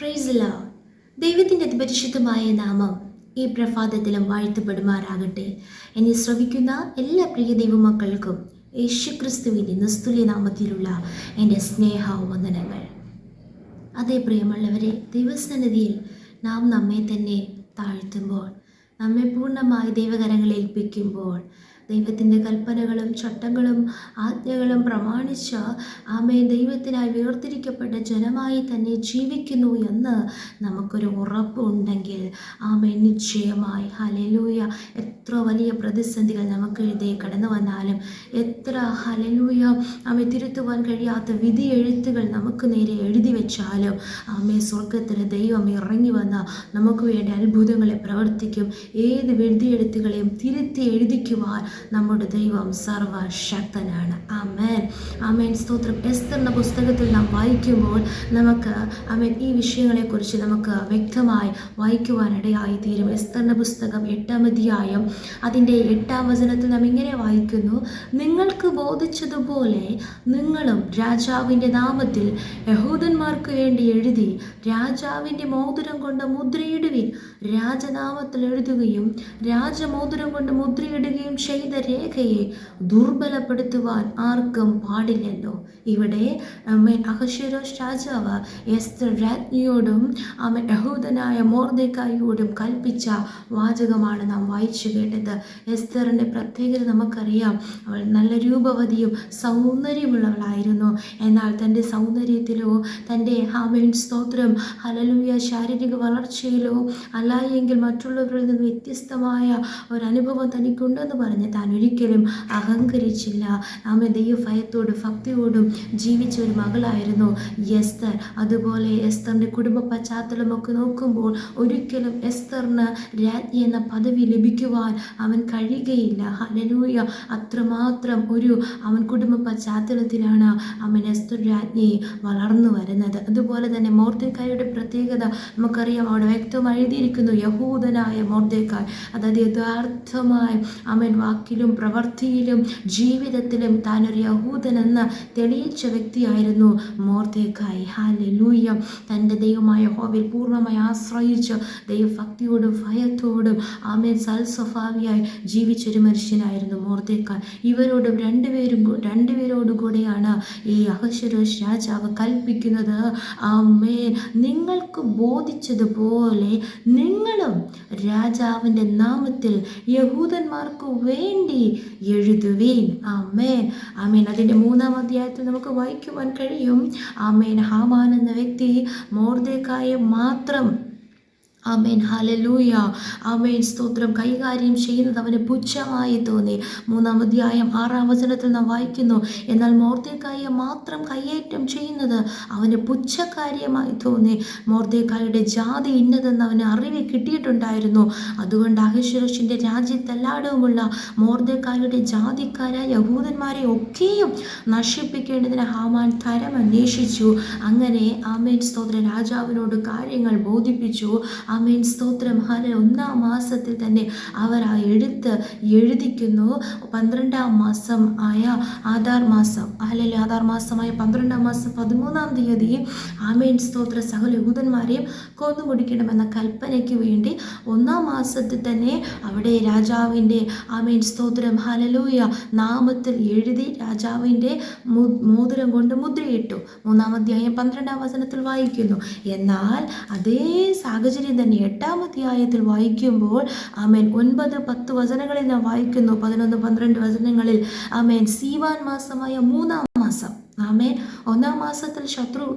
Praise Lord. ദൈവത്തിൻ്റെ അതിപരിശുദ്ധമായ നാമം ഈ പ്രഭാതത്തിലും വാഴ്ത്തപ്പെടുമാറാകട്ടെ. എന്നെ ശ്രവിക്കുന്ന എല്ലാ പ്രിയ ദൈവമക്കൾക്കും യേശുക്രിസ്തുവിൻ്റെ നിസ്തുല്യ നാമത്തിലുള്ള എൻ്റെ സ്നേഹവന്ദനങ്ങൾ. അതേ പ്രിയമുള്ളവരെ, ദൈവസന്നിധിയിൽ നാം നമ്മെ തന്നെ താഴ്ത്തുമ്പോൾ, നമ്മെ പൂർണ്ണമായി ദൈവകരങ്ങളിൽ ഏൽപ്പിക്കുമ്പോൾ, ദൈവത്തിൻ്റെ കൽപ്പനകളും ചട്ടങ്ങളും ആജ്ഞകളും പ്രമാണിച്ച ദൈവത്തിനായി വേർതിരിക്കപ്പെട്ട ജനമായി തന്നെ ജീവിക്കുന്നു എന്ന് നമുക്കൊരു ഉറപ്പുണ്ടെങ്കിൽ നിശ്ചയമായി ഹല്ലേലൂയ, എത്ര വലിയ പ്രതിസന്ധികൾ നമുക്കെഴുതി കടന്നു വന്നാലും, എത്ര ഹല്ലേലൂയ തിരുത്തുവാൻ കഴിയാത്ത വിധി എഴുത്തുകൾ നമുക്ക് നേരെ എഴുതി വെച്ചാലും സ്വർഗത്തിലെ ദൈവം ഇറങ്ങി വന്ന നമുക്ക് വേണ്ടി അത്ഭുതങ്ങളെ പ്രവർത്തിക്കും. ഏത് വിധിയെഴുത്തുകളെയും തിരുത്തി എഴുതിക്കുവാൻ നമ്മുടെ ദൈവം സർവശക്തനാണ്. ആമേൻ, ആമേൻ, സ്തോത്രം. എസ്തറിന്റെ പുസ്തകത്തിൽ നാം വായിക്കുമ്പോൾ നമുക്ക് ഈ വിഷയങ്ങളെക്കുറിച്ച് നമുക്ക് വ്യക്തമായി വായിക്കുവാനിടയായി തീരും. എസ്തറിന്റെ പുസ്തകം 8-ാം അധ്യായം അതിൻ്റെ 8-ാം വചനത്തിൽ നാം ഇങ്ങനെ വായിക്കുന്നു: നിങ്ങൾക്ക് ബോധിച്ചതുപോലെ നിങ്ങളും രാജാവിൻ്റെ നാമത്തിൽ യഹൂദന്മാർക്ക് വേണ്ടി എഴുതി രാജാവിൻ്റെ മോതിരം കൊണ്ട് മുദ്രയിടുവിൻ. രാജനാമത്തിൽ എഴുതുകയും രാജമോതിരം കൊണ്ട് മുദ്രയിടുകയും ചെയ്ത രേഖയെ ദുർബലപ്പെടുത്തുവാൻ ആർക്കും പാടില്ലല്ലോ. ഇവിടെ അഹശ്വേരോശ് രാജാവ് എസ്തർ രാജ്ഞിയോടും യഹൂദനായ മൊർദെഖായിയോടും കൽപ്പിച്ച വാചകമാണ് നാം വായിച്ചു കേട്ടത്. എസ്തറിൻ്റെ പ്രത്യേകത നമുക്കറിയാം. അവൾ നല്ല രൂപവതിയും സൗന്ദര്യമുള്ളവളായിരുന്നു. എന്നാൽ തൻ്റെ സൗന്ദര്യത്തിലോ തൻ്റെ സ്തോത്രം ഹല്ലേലൂയ ശാരീരിക വളർച്ചയിലോ അല്ല എങ്കിൽ മറ്റുള്ളവരിൽ നിന്ന് വ്യത്യസ്തമായ ഒരനുഭവം തനിക്കുണ്ടെന്ന് പറഞ്ഞ് താൻ ഒരിക്കലും അഹങ്കരിച്ചില്ല. ദൈവഭയത്തോടും ഭക്തിയോടും ജീവിച്ച ഒരു മകളായിരുന്നു എസ്തർ. അതുപോലെ എസ്തറിൻ്റെ കുടുംബ പശ്ചാത്തലമൊക്കെ നോക്കുമ്പോൾ ഒരിക്കലും എസ്തറിന് രാജ്ഞി എന്ന പദവി ലഭിക്കുവാൻ കഴിയുകയില്ല. ഹല്ലേലൂയ, അത്രമാത്രം ഒരു കുടുംബ പശ്ചാത്തലത്തിലാണ് എസ്തർ രാജ്ഞി വളർന്നു വരുന്നത്. അതുപോലെ തന്നെ മൊർദെഖായിയുടെ പ്രത്യേകത നമുക്കറിയാം. അവിടെ വ്യക്തമായി എഴുതിയിരിക്കുന്നു, യഹൂദനായ മൊർദെഖായി. അതായത് യഥാർത്ഥമായി വാക്കിലും പ്രവൃത്തിയിലും ജീവിതത്തിലും താനൊരു യഹൂദനെന്ന് തെളിയിച്ച വ്യക്തിയായിരുന്നു മൊർദെഖായി. ഹല്ലേലൂയ, തൻ്റെ ദൈവമായ യഹോവയിൽ പൂർണ്ണമായി ആശ്രയിച്ച് ദൈവഭക്തിയോടും ഭയത്തോടും സൽസ്വഭാവിയായി ജീവിച്ചൊരു മനുഷ്യനായിരുന്നു മൊർദെഖായി. ഇവരോടും രണ്ടുപേരോടുകൂടെയാണ് ഈ അഹശ്വേരോശ് രാജാവ് കൽപ്പിക്കുന്നത്, നിങ്ങൾക്ക് ബോധിച്ചതുപോലെ നിങ്ങളും രാജാവിൻ്റെ നാമത്തിൽ യഹൂദന്മാർക്ക് വേണ്ടി എഴുതുവീൻ. ആമേൻ, ആമേൻ. അതിൻ്റെ 3-ാം അധ്യായത്തിൽ നമുക്ക് വായിക്കുവാൻ കഴിയും. ഹാമാൻ എന്ന വ്യക്തി മൊർദെഖായിയെ മാത്രം ഹല്ലേലൂയ സ്തോത്രം കൈകാര്യം ചെയ്യുന്നത് അവന് പുച്ഛമായി തോന്നി. 3-ാം അധ്യായം 6-ാം വചനത്തിൽ നാം വായിക്കുന്നു, എന്നാൽ മൊർദെഖായിയെ മാത്രം കയ്യേറ്റം ചെയ്യുന്നത് അവന് പുച്ഛകാര്യമായി തോന്നി. മൊർദെഖായിയുടെ ജാതി ഇന്നതെന്ന് അവന് അറിവ് കിട്ടിയിട്ടുണ്ടായിരുന്നു. അതുകൊണ്ട് അഹശ്വേരോശിൻ്റെ രാജ്യത്തെല്ലായിടവുമുള്ള മൊർദെഖായിയുടെ ജാതിക്കാരായ യഹൂദന്മാരെ ഒക്കെയും നശിപ്പിക്കേണ്ടതിന് ഹാമാൻ തരം അന്വേഷിച്ചു. അങ്ങനെ സ്തോത്രം രാജാവിനോട് കാര്യങ്ങൾ ബോധിപ്പിച്ചു. സ്തോത്രം. 1-ാം മാസത്തിൽ തന്നെ അവർ എഴുതിക്കുന്നു. 12-ാം മാസം ആയ ആധാർ മാസമായ 12-ാം മാസം 13-ാം തീയതി സ്തോത്ര സകല യഹൂദന്മാരെയും കൊന്നുമുടിക്കണമെന്ന കൽപ്പനയ്ക്ക് വേണ്ടി 1-ാം മാസത്തിൽ തന്നെ അവിടെ രാജാവിൻ്റെ സ്തോത്രം ഹല്ലേലൂയ നാമത്തിൽ എഴുതി രാജാവിൻ്റെ മോതിരം കൊണ്ട് മുദ്രയിട്ടു. 3-ാം അധ്യായം 12-ാം വചനത്തിൽ വായിക്കുന്നു. എന്നാൽ അതേ സാഹചര്യം തന്നെ 8-ാം അധ്യായത്തിൽ വായിക്കുമ്പോൾ 9-10 വചനങ്ങളിൽ നാം വായിക്കുന്നു. 11-12 വചനങ്ങളിൽ സീവാൻ മാസമായ 3-ാം മാസം 1-ാം മാസത്തിൽ ശത്രു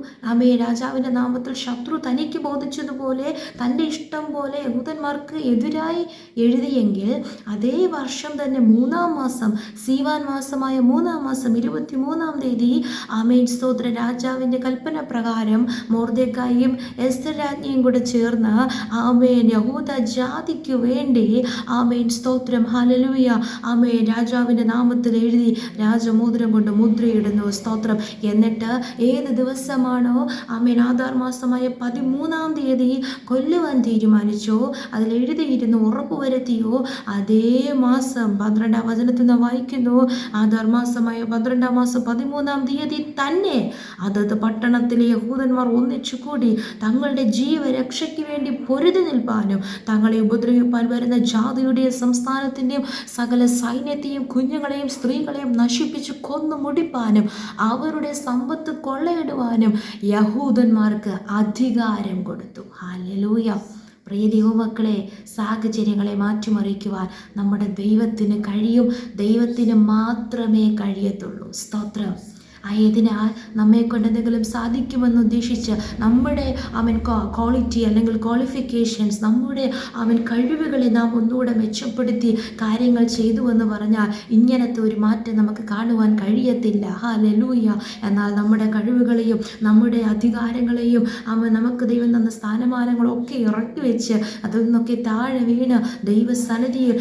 രാജാവിൻ്റെ നാമത്തിൽ ശത്രു തനിക്ക് ബോധിച്ചതുപോലെ തൻ്റെ ഇഷ്ടം പോലെ യഹൂദന്മാർക്ക് എതിരായി എഴുതിയെങ്കിൽ അതേ വർഷം തന്നെ 3-ാം മാസം സീവാൻ മാസമായ 3-ാം മാസം 23-ാം തീയതി സ്തോത്ര രാജാവിൻ്റെ കൽപ്പന പ്രകാരം മൊർദെഖായിയും എസ്തർ രാജ്ഞിയും കൂടെ ചേർന്ന് യഹൂദ ജാതിക്ക് വേണ്ടി സ്തോത്രം ഹല്ലേലൂയ രാജാവിൻ്റെ നാമത്തിൽ എഴുതി രാജമോതിരം കൊണ്ട് മുദ്രയിടുന്നു. സ്തോത്രം. സ്തോത്രം. എന്നിട്ട് ഏത് ദിവസമാണോ ആമേൻ ആധാർ മാസമായ 13-ാം തീയതി കൊല്ലുവാൻ തീരുമാനിച്ചോ, അതിലെഴുതിയിരുന്നു ഉറപ്പുവരുത്തിയോ, അതേ മാസം 12-ാം വചനത്തിൽ നിന്ന് വായിക്കുന്നു, ആധാർ മാസമായ 12-ാം മാസം 13-ാം തീയതി തന്നെ അതത് പട്ടണത്തിലെ യഹൂദന്മാർ ഒന്നിച്ചുകൂടി തങ്ങളുടെ ജീവരക്ഷയ്ക്ക് വേണ്ടി പൊരുതി നിൽപ്പാനും തങ്ങളെ ഉപദ്രവിപ്പാൻ വരുന്ന ജാതിയുടെയും സംസ്ഥാനത്തിൻ്റെയും സകല സൈന്യത്തെയും കുഞ്ഞുങ്ങളെയും സ്ത്രീകളെയും നശിപ്പിച്ച് കൊന്നു മുടിപ്പാനും അവരുടെ സമ്പത്ത് കൊള്ളയിടുവാനും യഹൂദന്മാർക്ക് അധികാരം കൊടുത്തു. ഹല്ലേലൂയ. പ്രിയ ദൈവമക്കളെ, സാഹചര്യങ്ങളെ മാറ്റിമറിക്കുവാൻ നമ്മുടെ ദൈവത്തിന് കഴിയും. ദൈവത്തിന് മാത്രമേ കഴിയത്തുള്ളൂ. സ്തോത്രം. ആയതിനാൽ നമ്മെ കൊണ്ട് എന്തെങ്കിലും സാധിക്കുമെന്ന് ഉദ്ദേശിച്ച് നമ്മുടെ ക്വാളിറ്റി അല്ലെങ്കിൽ ക്വാളിഫിക്കേഷൻസ്, നമ്മുടെ കഴിവുകളെ നാം ഒന്നുകൂടെ മെച്ചപ്പെടുത്തി കാര്യങ്ങൾ ചെയ്തു എന്ന് പറഞ്ഞാൽ ഇങ്ങനത്തെ ഒരു മാറ്റം നമുക്ക് കാണുവാൻ കഴിയത്തില്ല. ഹല്ലേലൂയ. എന്നാൽ നമ്മുടെ കഴിവുകളെയും നമ്മുടെ അധികാരങ്ങളെയും നമുക്ക് ദൈവം തന്ന സ്ഥാനമാനങ്ങളൊക്കെ ഇറക്കി വെച്ച് അതിൽ നിന്നൊക്കെ താഴെ വീണ് ദൈവസന്നിധിയിൽ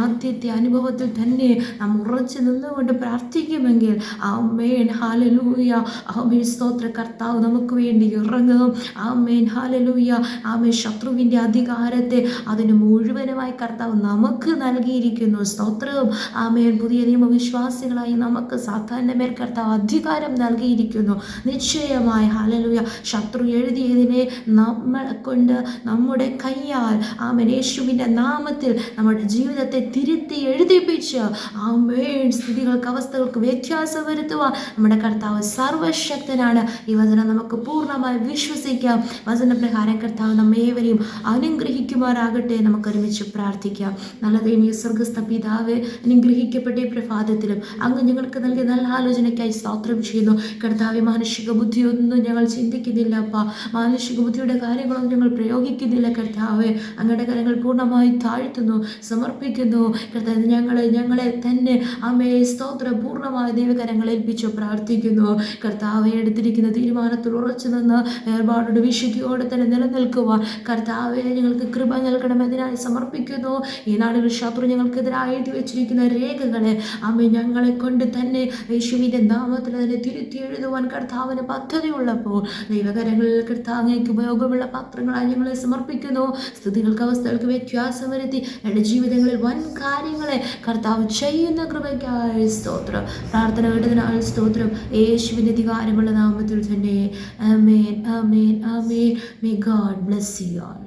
ആദ്യത്തെ അനുഭവത്തിൽ തന്നെ നാം ഉറച്ചു നിന്നുകൊണ്ട് പ്രാർത്ഥിക്കുമെങ്കിൽ ആമേൻ ഹല്ലേലൂയ. ആമേൻ സ്തോത്ര. കർത്താവ് നമുക്ക് വേണ്ടി ഇറങ്ങും. Amen hallelujah. ആമേൻ ശത്രുവിൻ്റെ അധികാരത്തെ അതിന് മുഴുവനുമായി കർത്താവ് നമുക്ക് നൽകിയിരിക്കുന്നു. സ്തോത്രം. ആമേൻ പുതിയ നിയമവിശ്വാസികളായി നമുക്ക് സാധാരണ മേൽ കർത്താവ് അധികാരം നൽകിയിരിക്കുന്നു. നിശ്ചയമായി ഹല്ലേലൂയ. ശത്രു എഴുതിയതിനെ നമ്മളെ കൊണ്ട് നമ്മുടെ കയ്യാൽ ആമേൻ യേശുവിൻ്റെ നാമത്തിൽ നമ്മുടെ ജീവിതത്തെ തിരുത്തി എഴുതിപ്പിച്ച് ആമേൻ സ്ഥിതികൾക്ക് അവസ്ഥകൾക്ക് വ്യത്യാസം വരുത്തുവാൻ നമ്മുടെ കർത്താവ് സർവശക്തനാണ്. ഈ വചനം നമുക്ക് പൂർണ്ണമായി വിശ്വസിക്കാം. വചനപ്രകാരം കർത്താവ് നമ്മേവരെയും അനുഗ്രഹിക്കുമാറാകട്ടെ. നമുക്ക് ഒരുമിച്ച് പ്രാർത്ഥിക്കാം. നല്ല ദൈവമേ, സ്വർഗ്ഗസ്ഥ പിതാവേ, അനുഗ്രഹിക്കപ്പെട്ട ഈ പ്രഭാതത്തിലും അങ്ങ് ഞങ്ങൾക്ക് നൽകിയ നല്ല ആലോചനയ്ക്കായി സ്തോത്രം ചെയ്യുന്നു. കർത്താവേ, മാനുഷിക ബുദ്ധിയൊന്നും ഞങ്ങൾ ചിന്തിക്കുന്നില്ല അപ്പാ. മാനുഷിക ബുദ്ധിയുടെ കാര്യങ്ങളൊന്നും ഞങ്ങൾ പ്രയോഗിക്കുന്നില്ല കർത്താവേ. അങ്ങയുടെ കാര്യങ്ങൾ പൂർണ്ണമായി താഴ്ത്തുന്നു, സമർപ്പിക്കുന്നു കർത്താവ്. ഞങ്ങളെ തന്നെ അമ്മേ സ്തോത്രം പൂർണ്ണമായ ദൈവകരങ്ങൾ ഏൽപ്പിച്ചു പ്രാർത്ഥിക്കുന്നു. കർത്താവെ, എടുത്തിരിക്കുന്ന തീരുമാനത്തിൽ ഉറച്ചു നിന്ന് ഏർപ്പാടോട് വിശുദ്ധിയോടെ തന്നെ നിലനിൽക്കുവാൻ കർത്താവെ ഞങ്ങൾക്ക് കൃപ നൽകണമെന്നതിനായി സമർപ്പിക്കുന്നു. ഈ നാടുകൾ ശത്രു ഞങ്ങൾക്കെതിരായി എഴുതി വെച്ചിരിക്കുന്ന രേഖകളെ അമ്മ ഞങ്ങളെ കൊണ്ട് തന്നെ യേശുവിൻ്റെ നാമത്തിൽ അതിനെ തിരുത്തി എഴുതുവാൻ കർത്താവിന് പദ്ധതിയുള്ളപ്പോൾ ദൈവകരങ്ങളിൽ കർത്താവിലേക്ക് ഉപയോഗമുള്ള പാത്രങ്ങളായി ഞങ്ങളെ സമർപ്പിക്കുന്നു. സ്ഥിതികൾക്ക് അവസ്ഥകൾക്ക് വ്യത്യാസം വരുത്തി എൻ്റെ ജീവിതങ്ങളിൽ വൻ കാര്യങ്ങളെ കർത്താവ് ചെയ്യുന്ന കൃപയ്ക്കായി സ്തോത്രം. പ്രാർത്ഥന കേട്ടതിനാൽ സ്തോത്രം. യേശുവിൻ്റെ അധികാരമുള്ള നാമത്തിൽ തന്നെ ആമേൻ, ആമേൻ, ആമേൻ. May God bless you all.